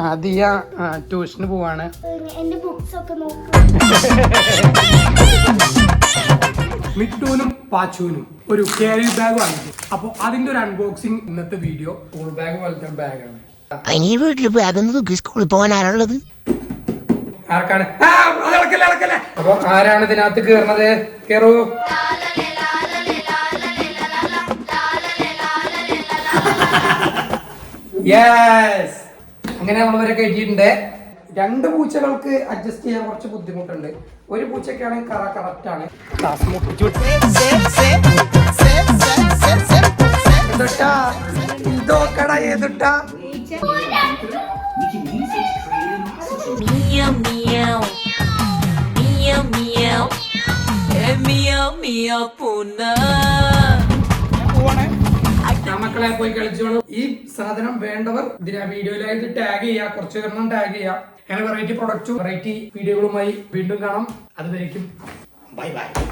ആദ്യ ട്യൂഷന് പോവാണ്. എന്റെ ബുക്സ് ഒക്കെ നോക്കും. മിട്ടൂനും പാച്ചുവിനും ഒരു ക്യാരി ബാഗ് വാങ്ങിച്ചു. അപ്പൊ അതിന്റെ ഒരു അൺബോക്സിംഗ് ഇന്നത്തെ വീഡിയോ. സ്കൂൾ ബാഗ് പോലത്തെ ബാഗാണ്. സ്കൂളിൽ പോകാൻ ആരാളുള്ളത്? ആർക്കാണ്? അപ്പൊ ആരാണ് ഇതിനകത്ത് കേറുന്നത്? കേറൂ. യെസ്, അങ്ങനെ നമ്മളവരെ കയറ്റിയിട്ടുണ്ട്. 2 പൂച്ചകൾക്ക് അഡ്ജസ്റ്റ് ചെയ്യാൻ കുറച്ച് ബുദ്ധിമുട്ടുണ്ട്. ഒരു പൂച്ചക്കാണെങ്കിൽ കറക്റ്റ് ആണ്. ഇതോക്കടാ ഏതുട്ടാ? മക്കളെ പോയി കളിച്ചോളൂ. ഈ സാധനം വേണ്ടവർ ഇതിനെ വീഡിയോയിലായിട്ട് ടാഗ് ചെയ്യാം, കുറച്ച് എണ്ണം ടാഗ് ചെയ്യാം. അങ്ങനെ വെറൈറ്റി പ്രൊഡക്റ്റും വെറൈറ്റി വീഡിയോകളുമായി വീണ്ടും കാണാം. അതുവരേക്കും ബൈ ബൈ.